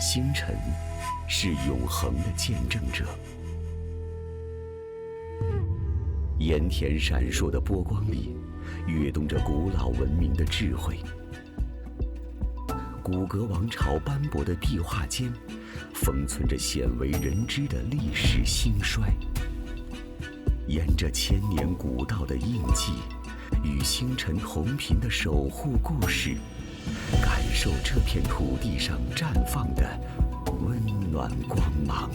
星辰是永恒的见证者。盐田闪烁的波光里，跃动着古老文明的智慧。古格王朝斑驳的壁画间，封存着鲜为人知的历史兴衰。沿着千年古道的印记，与星辰同频的守护故事，感受这片土地上绽放的温暖光芒。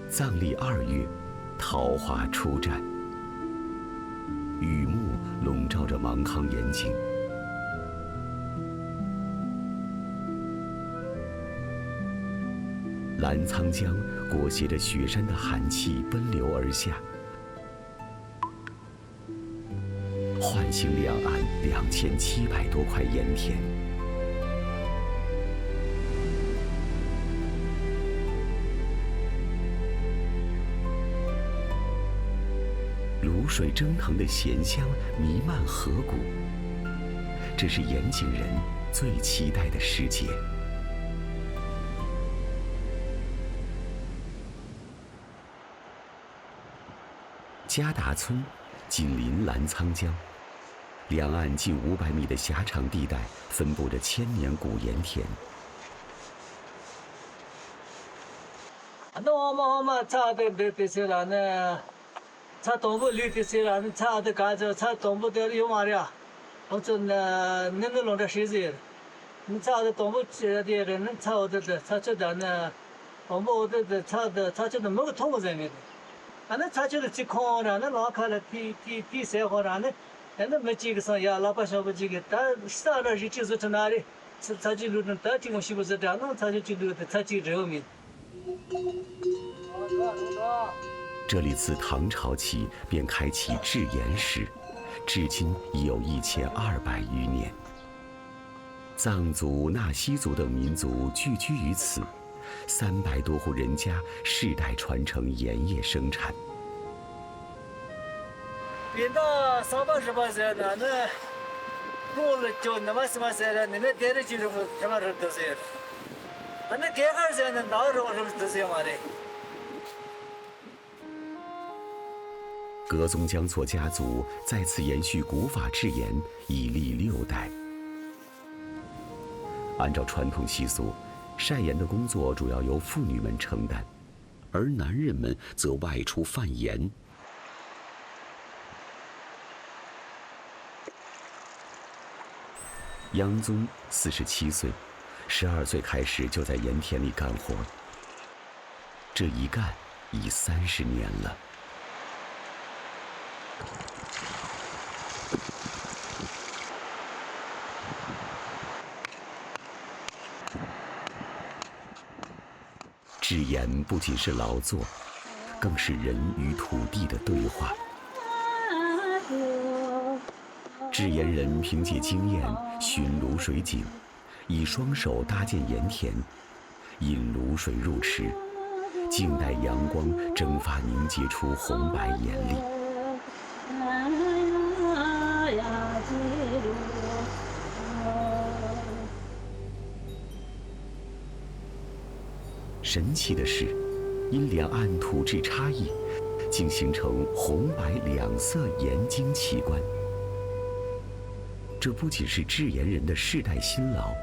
藏历2月，桃花初绽，雨幕笼罩着芒康盐井。澜沧江裹挟着雪山的寒气奔流而下，唤醒两岸2700多块盐田。卤水蒸腾的咸香弥漫河谷，这是盐井人最期待的世界。加达村紧邻澜沧江，两岸近500米的狭长地带分布着千年古盐田。那我们差的些了呢，差东部绿的些了，差的干着差东部的有嘛的，我真的那个弄的谁子，你差的东部的人，差的差这的呢，东部的差这的没个通过在那的。那差就是疾控了，那老看了第三号了，那没几个上呀，老百姓不几个，但上那是就是在哪里，差几路的，但这个是不是这样？那差就几路的，差几人民。这里自唐朝起便开启制盐史，至今已有1200余年。藏族、纳西族等民族聚居于此，300多户人家世代传承盐业生产。变到30-40岁了，那过了就那么什么岁了，你那爹的就是什么人都是，那给2岁呢，哪有什么都是嘛的。格宗江措家族在此延续古法制盐，已历6代。按照传统习俗，晒盐的工作主要由妇女们承担，而男人们则外出贩盐。央宗47岁，12岁开始就在盐田里干活，这一干已30年了。制盐不仅是劳作，更是人与土地的对话。制盐人凭借经验寻卤水井，以双手搭建盐田，引卤水入池，静待阳光蒸发凝结出红白盐粒。神奇的是，因两岸土质差异，竟形成红白2色盐晶奇观。这不仅是制盐人的世代辛劳，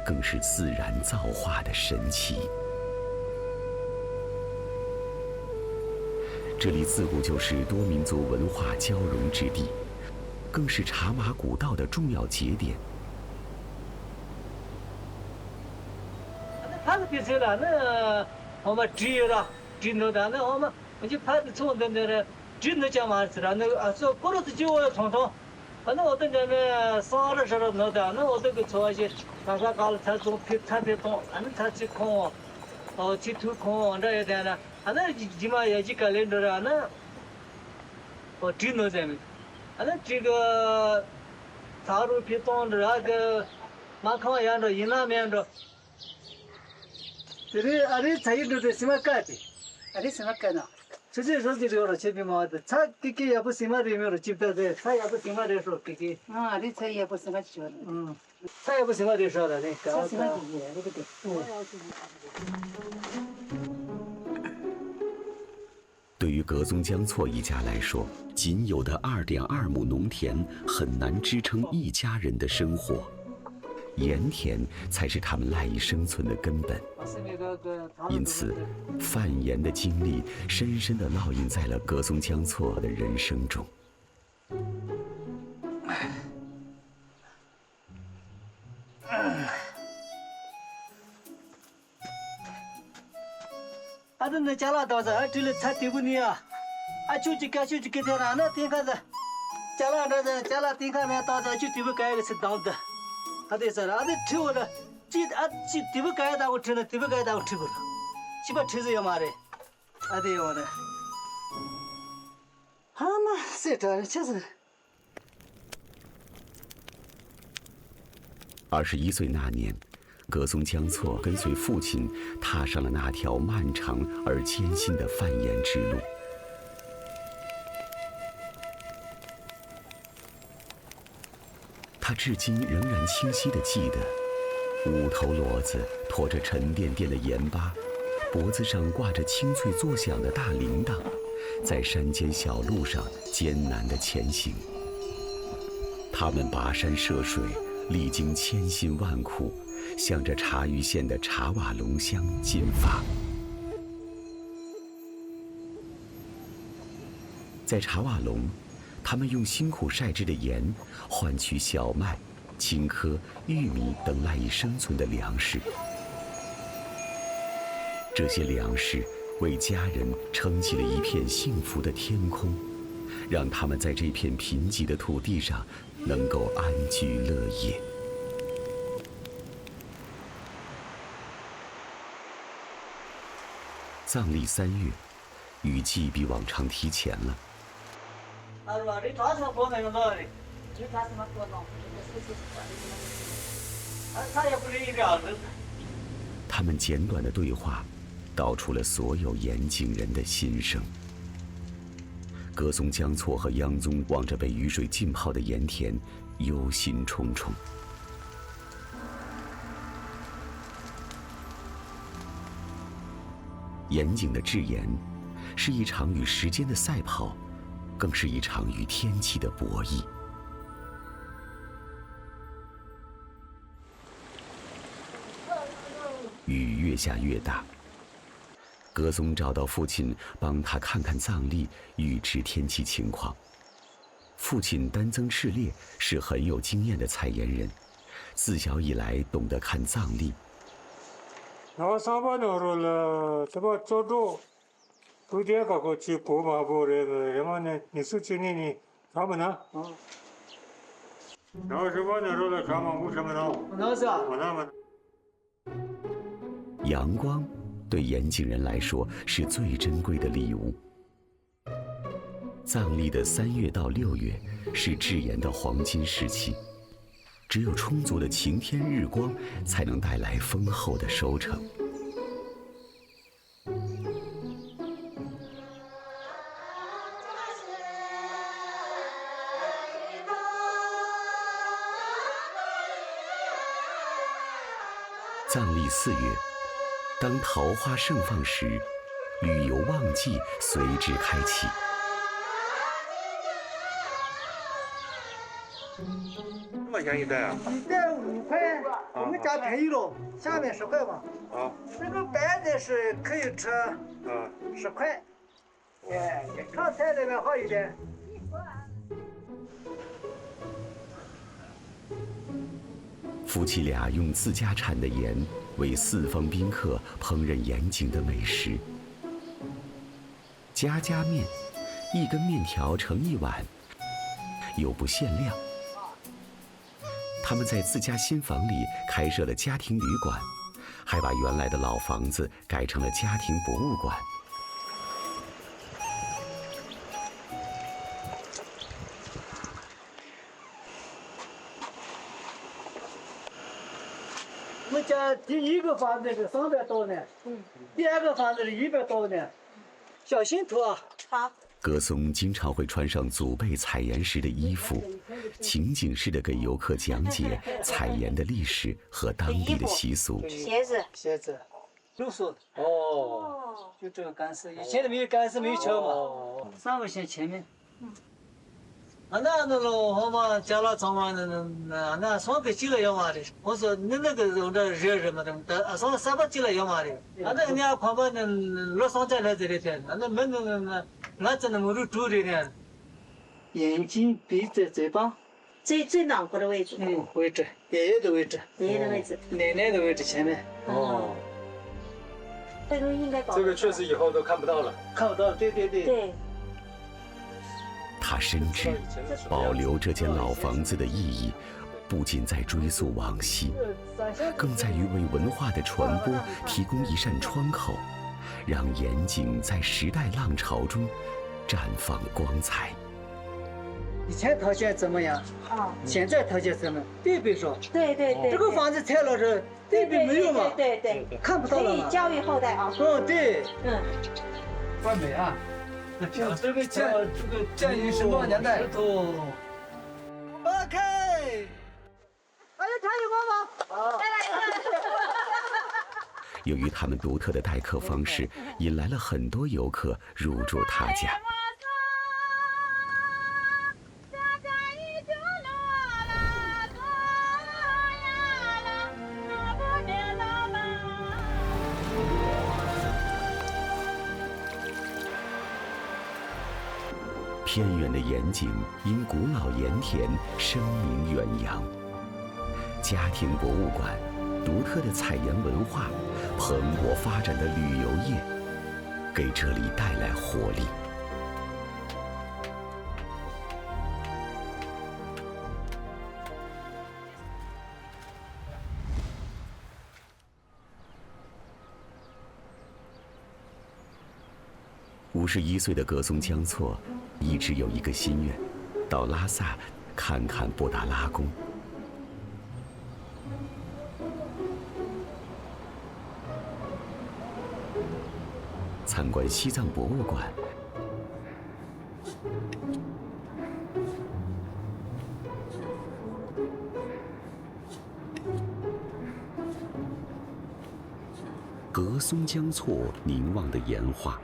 更是自然造化的神奇。这里自古就是多民族文化交融之地，更是茶马古道的重要节点。他是比赛了，那我们只了，只能的，那我们就拍的从那只能讲嘛是了，那个说过了就我从，反正我等着那30时候弄的，那我这个做一些，刚才搞了才种才种，反正才去空，去土空这一点的，那起码也几个人着了，那我只能这么，那这个茶路皮种的那个马康养着，云南面着。这里才有这什么改变？啊，你什么干呢？实际上这个这边嘛的，他给也不什么人没有记得的，他也不什么人说给。啊，你这也不什么学的。他也不什么人说的，那他什么的，对不对？对于格宗江措一家来说，仅有的2.2亩农田很难支撑一家人的生活，盐田才是他们赖以生存的根本。因此，贩盐的经历深深地烙印在了格宗江措的人生中。那家拉到这，这里才对不你啊！就这天了，那天看着，家拉天看那到这就对不该个是当的，对是了，吃我了，对不该的我吃了，对不该的我吃不了，起码吃着要嘛的，对我的，那是这确实。21岁那年，格宗江措跟随父亲踏上了那条漫长而艰辛的贩盐之路。他至今仍然清晰地记得，5头骡子拖着沉甸甸的盐巴，脖子上挂着清脆作响的大铃铛，在山间小路上艰难地前行。他们跋山涉水，历经千辛万苦，向着察隅县的茶瓦龙乡进发。在茶瓦龙，他们用辛苦晒制的盐换取小麦、青稞、玉米等赖以生存的粮食。这些粮食为家人撑起了一片幸福的天空，让他们在这片贫瘠的土地上能够安居乐业。藏历3月，雨季比往常提前了。他们简短的对话，道出了所有盐井人的心声。格宗江措和央宗望着被雨水浸泡的盐田，忧心忡忡。盐井的制盐，是一场与时间的赛跑，更是一场与天气的博弈。雨越下越大，格宗找到父亲，帮他看看藏历，预知天气情况。父亲丹增赤烈是很有经验的采盐人，自小以来懂得看藏历。阳光对盐井人来说是最珍贵的礼物。藏历的3月到6月是制盐的黄金时期，只有充足的晴天日光才能带来丰厚的收成。藏历4月，当桃花盛放时，旅游旺季随之开启。多少钱一袋啊？一袋5块，我们家便宜了，下面10块吧。这个白的是可以吃，10块。炒菜那边好一点。夫妻俩用自家产的盐为4方宾客烹饪盐井的美食。家家面，一根面条盛1碗，又不限量。他们在自家新房里开设了家庭旅馆，还把原来的老房子改成了家庭博物馆。我们家第1个房子是300多呢，第2个房子是100多呢，小心涂啊！好。葛松经常会穿上祖辈采盐时的衣服，情景式的给游客讲解采盐的历史和当地的习俗。鞋子，绿色的。哦，就这个干丝，以前的没有干丝，没有桥嘛。3块钱前面。那喽，我们家了早晚那双个几个要嘛的。我说那个肉的热嘛的，说300几个要嘛的。那个你看把那老上在来这里的，那门那真的没有住的呢。眼睛、鼻子、嘴巴，最暖和的位置。位置，爷爷的位置。爷爷的位置。奶奶的位置前面。哦。这个应该搞。这个确实以后都看不到了。看不到，对。对。他深知保留这间老房子的意义，不仅在追溯往昔，更在于为文化的传播提供一扇窗口，让盐井在时代浪潮中绽放光彩。以前条件怎么样？现在条件怎么样？对比说。对。这个房子拆了这对比没有嘛？对。看不到了嘛？可以教育后代啊。对。怪美啊！这个建于什么年代？打开。哎呀，茶有妈妈。由于他们独特的待客方式，引来了很多游客入住他家。偏远的盐井因古老盐田声名远扬，家庭博物馆、独特的采盐文化、蓬勃发展的旅游业，给这里带来活力。51岁的葛松江措一直有一个心愿，到拉萨看看布达拉宫。参观西藏博物馆，葛松江措凝望的岩画，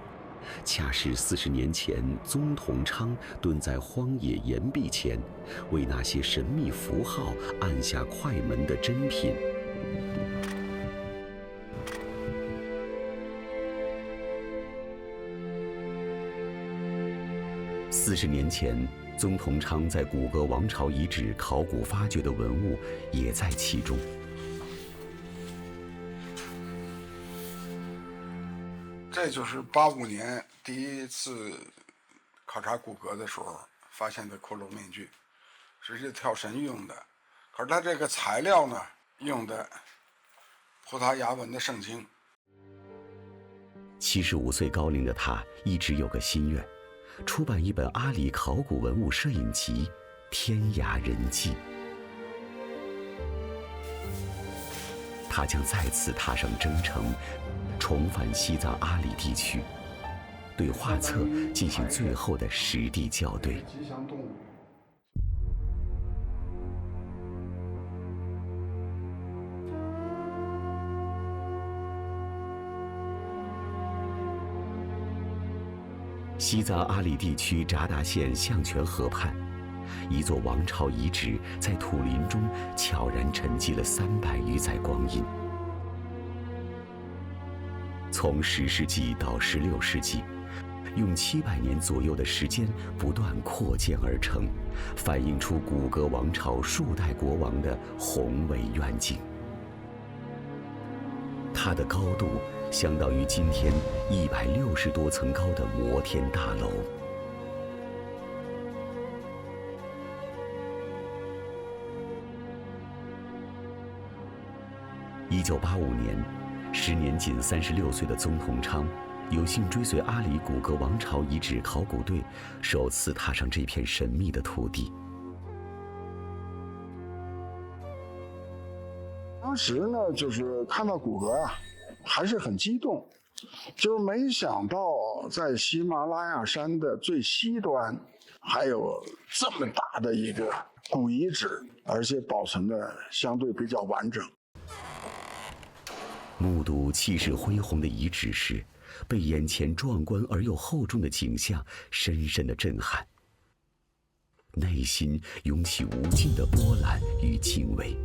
恰是40年前宗同昌蹲在荒野岩壁前，为那些神秘符号按下快门的珍品。40年前，宗同昌在古格王朝遗址考古发掘的文物也在其中。这就是85年第一次考察古格的时候发现的骷髅面具，是跳神用的。可是它这个材料呢，用的葡萄牙文的圣经。75岁高龄的他一直有个心愿，出版一本阿里考古文物摄影集《天涯人迹》。他将再次踏上征程，重返西藏阿里地区，对画册进行最后的实地校对。吉祥动物。西藏阿里地区扎达县象泉河畔，一座王朝遗址在土林中悄然沉寂了300余载光阴。从10世纪到16世纪，用700年左右的时间不断扩建而成，反映出古格王朝数代国王的宏伟愿景。它的高度相当于今天160多层高的摩天大楼。1985年，时年仅36岁的宗同昌，有幸追随阿里古格王朝遗址考古队，首次踏上这片神秘的土地。当时呢，就是看到古格啊，还是很激动，就是没想到在喜马拉雅山的最西端，还有这么大的一个古遗址，而且保存的相对比较完整。目睹气势恢宏的遗址时，被眼前壮观而又厚重的景象深深的震撼，内心涌起无尽的波澜与敬畏。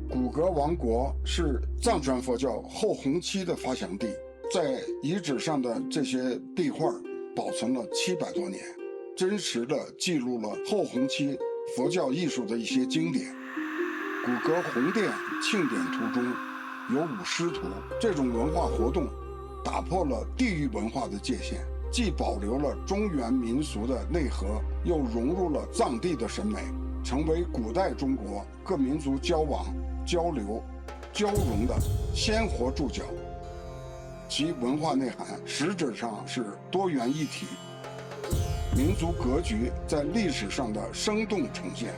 古格王国是藏传佛教后弘期的发祥地，在遗址上的这些壁画保存了700多年，真实的记录了后弘期佛教艺术的一些经典。古格弘殿庆典图中有舞狮图，这种文化活动打破了地域文化的界限，既保留了中原民俗的内核，又融入了藏地的审美，成为古代中国各民族交往、交流、交融的鲜活注脚。其文化内涵实质上是多元一体，民族格局在历史上的生动呈现。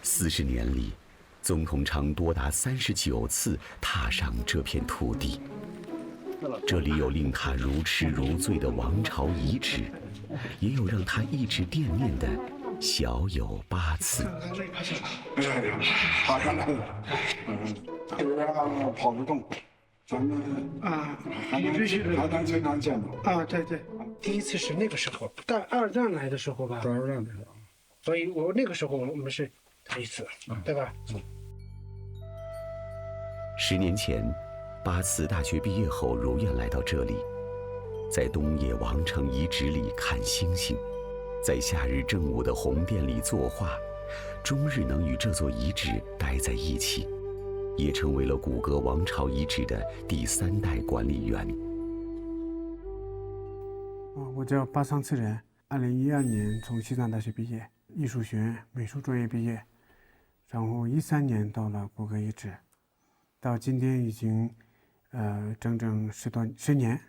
40年里，宗同昌多达39次踏上这片土地。这里有令他如痴如醉的王朝遗址，也有让他一直惦念的小有8次。爬上来了，这边跑不动，咱们你必须还能经常见到啊，对对，第一次是那个时候，但二战来的时候吧，二战的时候，所以那个时候我们是头一次，对吧10年前，8次大学毕业后如愿来到这里，在东野王城遗址里看星星，在夏日正午的红殿里作画，终日能与这座遗址待在一起，也成为了古格王朝遗址的第3代管理员。我叫巴桑次仁，2012年从西藏大学毕业，艺术学院美术专业毕业，然后13年到了古格遗址，到今天已经整整10年，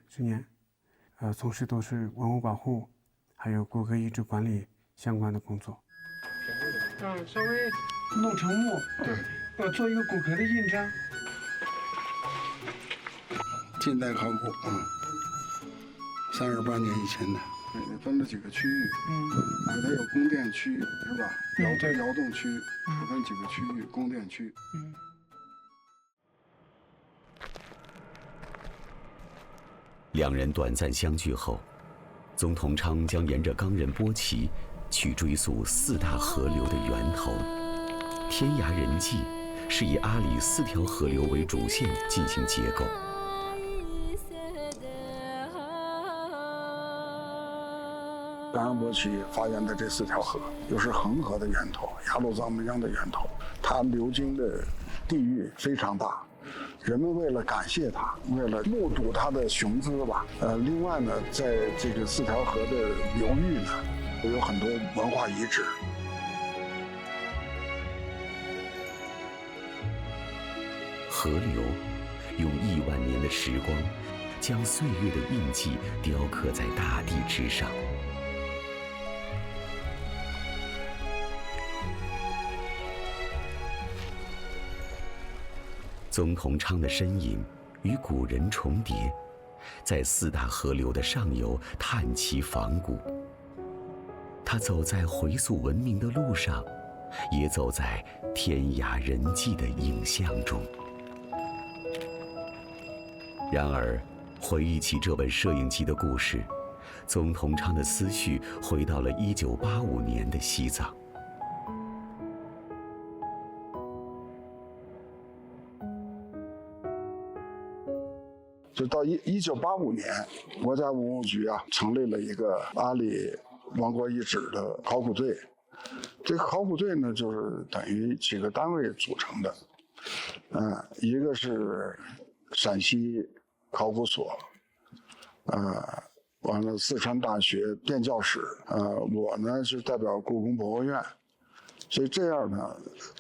从事都是文物保护，还有古格遗址管理相关的工作。稍微弄成木，对，做一个骨骼的印章。近代考古，38年以前的，分了几个区域，它有宫殿区是吧？窑洞区，分几个区域，宫殿区。两人短暂相聚后，宗同昌将沿着冈仁波齐去追溯4大河流的源头。天涯人迹是以阿里4条河流为主线进行结构。冈仁波齐发源的这4条河，又是恒河的源头，雅鲁藏布江的源头，它流经的地域非常大。人们为了感谢它，为了目睹它的雄姿吧，另外呢，在这个4条河的流域呢，有很多文化遗址。河流用亿万年的时光，将岁月的印记雕刻在大地之上。宗同昌的身影与古人重叠，在4大河流的上游探奇访古。他走在回溯文明的路上，也走在天涯人迹的影像中。然而，回忆起这本摄影集的故事，宗同昌的思绪回到了1985年的西藏。就到1985年，国家文物局成立了一个阿里王国遗址的考古队。这个考古队呢，就是等于几个单位组成的，一个是陕西考古所，完了四川大学电教室，我呢是代表故宫博物院，所以这样呢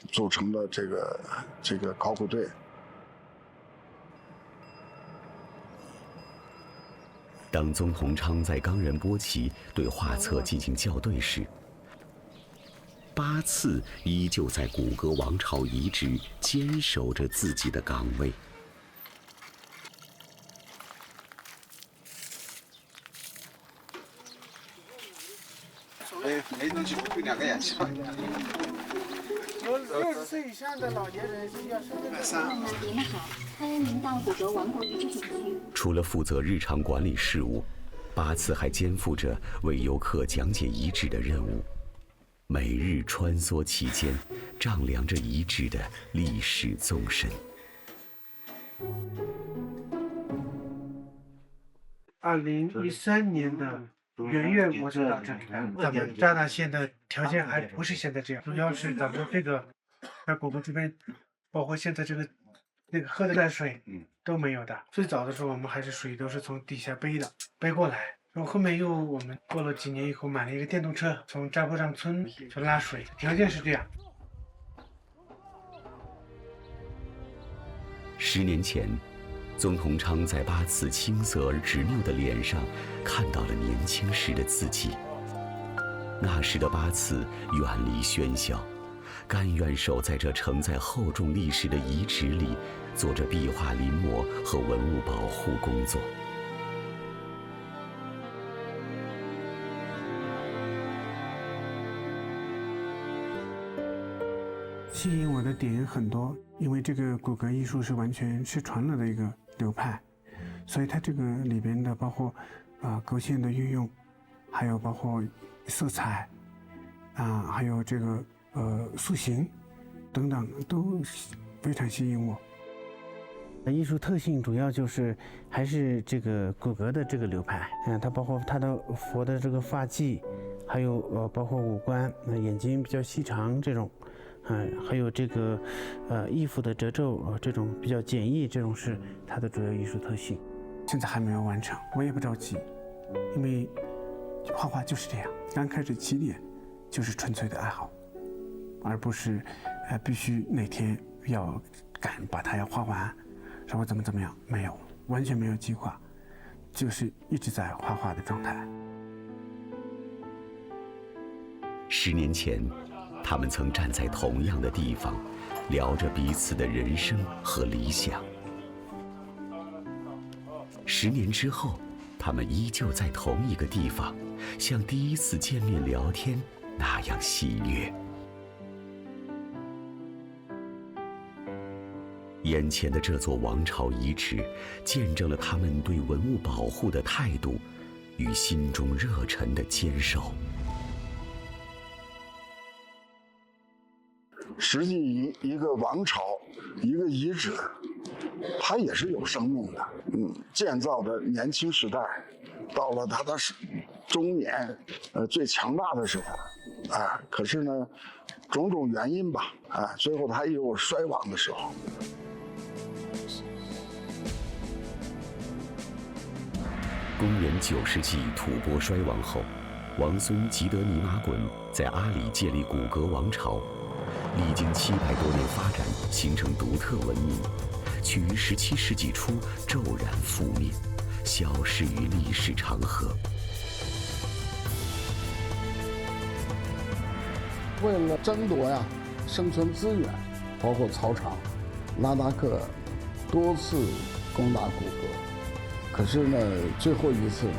组成了这个考古队。当宗同昌在冈仁波齐对画册进行校对时，八次依旧在古格王朝遗址坚守着自己的岗位。没东西会2个眼睛。 60岁以上的老年人是要收的。您好，欢迎您到古格王国遗址景区。除了负责日常管理事务，八次还肩负着为游客讲解遗址的任务，每日穿梭其间，丈量着遗址的历史纵深。2013年的元月我就到这里来。咱们扎达县的条件还不是现在这样，主要是咱们这个在古格这边，包括现在这个那个喝的淡水，都没有的。最早的时候我们还是水都是从地下背过来，然后后面又我们过了几年以后买了一个电动车，从扎波上村去拉水，条件是这样。 10年前，宗同昌在八次青涩而执拗的脸上看到了年轻时的自己。那时的八次远离喧嚣，甘愿守在这承载厚重历史的遗址里，做着壁画临摹和文物保护工作。吸引我的点很多，因为这个骨骼艺术是完全失传了的一个流派，所以它这个里边的包括勾线的运用，还有包括色彩还有这个塑形等等，都非常吸引我。艺术特性主要就是还是这个骨骼的这个流派，它包括它的佛的这个发髻，还有包括五官，眼睛比较细长这种。 还有这个衣服的褶皱这种比较简易，这种是它的主要艺术特性。现在还没有完成，我也不着急，因为画画就是这样，刚开始起点就是纯粹的爱好，而不是必须哪天要赶把它要画完，然后怎么样，没有，完全没有计划，就是一直在画画的状态。10年前。 他们曾站在同样的地方，聊着彼此的人生和理想。10年之后，他们依旧在同一个地方，像第一次见面聊天那样喜悦。眼前的这座王朝遗址，见证了他们对文物保护的态度与心中热忱的坚守。 实际一个王朝，一个遗址，它也是有生命的。建造的年轻时代，到了它的中年，最强大的时候，可是呢，种种原因吧，最后它也有衰亡的时候。公元9世纪吐蕃衰亡后，王孙吉德尼玛衮在阿里建立古格王朝。 历经700多年发展，形成独特文明，却于17世纪初骤然覆灭，消失于历史长河。为了争夺生存资源，包括草场，拉达克多次攻打古格，可是呢，最后一次呢。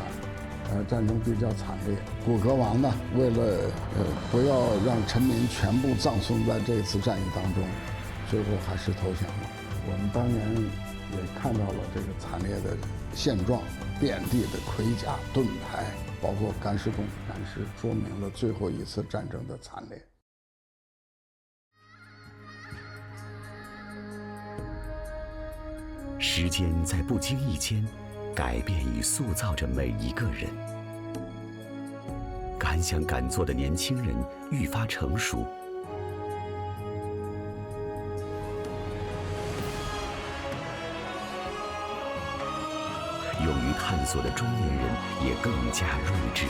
战争比较惨烈，古格王呢，为了不要让臣民全部葬送在这次战役当中，最后还是投降了。我们当年也看到了这个惨烈的现状，遍地的盔甲、盾牌，包括干尸洞，说明了最后一次战争的惨烈。时间在不经意间。 改变与塑造着每一个人，敢想敢做的年轻人愈发成熟，勇于探索的中年人也更加睿智。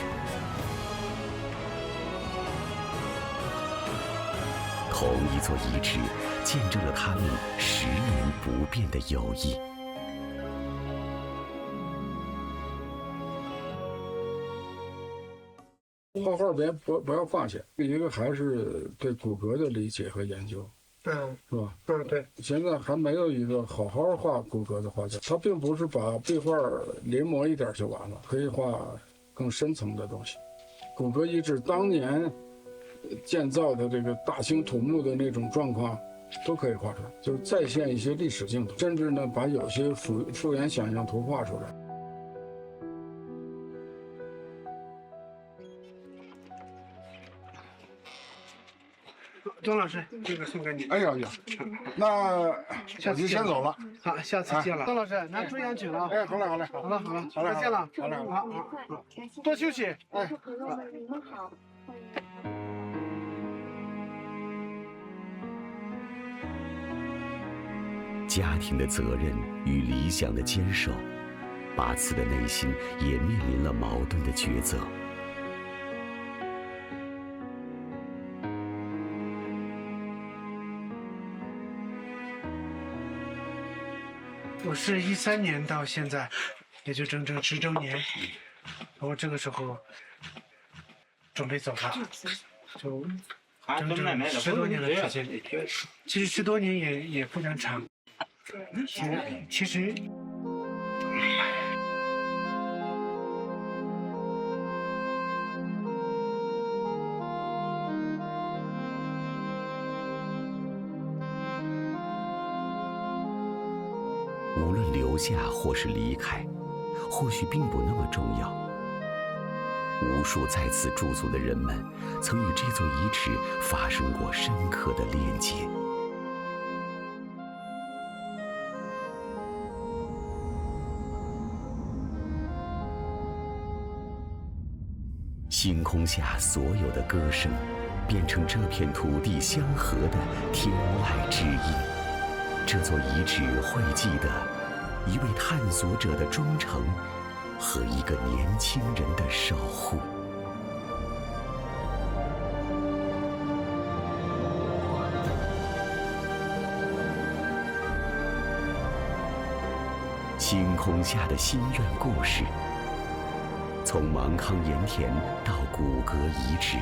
同一座遗址，见证了他们10年不变的友谊。画画不要放下，一个还是对骨骼的理解和研究。是吧？对。现在还没有一个好好画骨骼的画家，他并不是把壁画临摹一点就完了，可以画更深层的东西。骨骼遗址当年建造的这个大兴土木的那种状况，都可以画出来，就是再现一些历史镜头，甚至呢把有些复原想象图画出来。钟老师，这个送给你。哎呀呀，那我就先走了。好，下次见了。钟老师，那注意安全了。哎，好嘞。好了，再见了。好，多休息。哎，朋友们，你们好，欢迎。家庭的责任与理想的坚守，八次的内心也面临了矛盾的抉择。我是13年到现在，也就整整10周年。我这个时候准备走了，就整整10多年的时间。其实10多年也非常长。其实。无论留下或是离开，或许并不那么重要。无数在此驻足的人们，曾与这座遗址发生过深刻的链接。星空下所有的歌声，变成这片土地相合的天籁之音。这座遗址汇集的一位探索者的忠诚和一个年轻人的守护。星空下的心愿故事，从芒康盐田到骨骼遗址，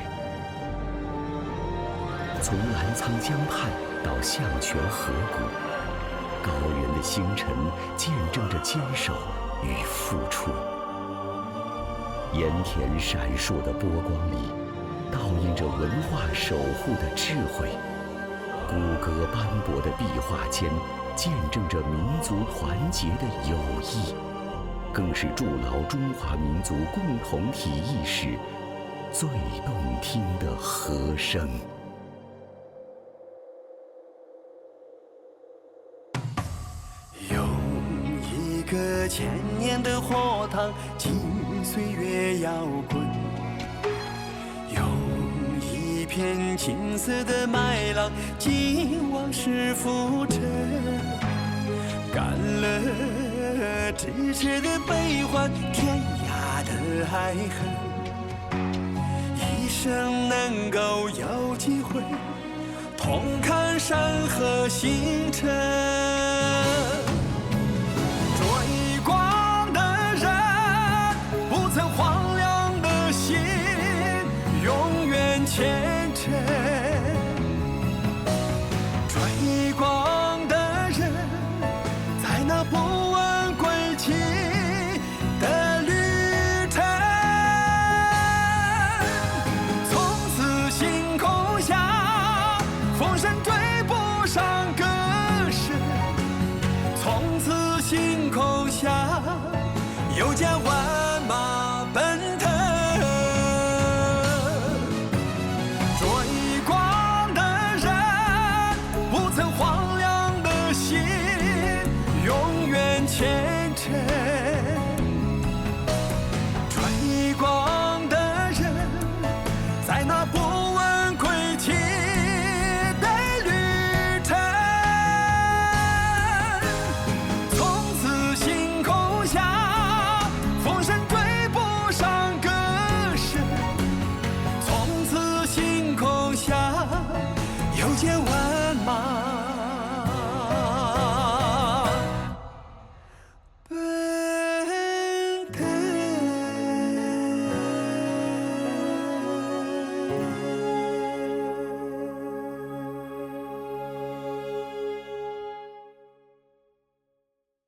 从澜沧江畔到象泉河谷，高原的星辰见证着坚守与付出。盐田闪烁的波光里，倒映着文化守护的智慧。骨骼斑驳的壁画间，见证着民族团结的友谊，更是筑牢中华民族共同体意识最动听的和声。个1000年的火塘，经岁月摇滚；用一片金色的麦浪，经往事浮沉。干了咫尺的悲欢，天涯的爱恨，一生能够有机会同看山河星辰。前程，追光的人，在那不问归期的旅程。从此星空下，风声追不上歌声。从此星空下，有架万马奔腾。前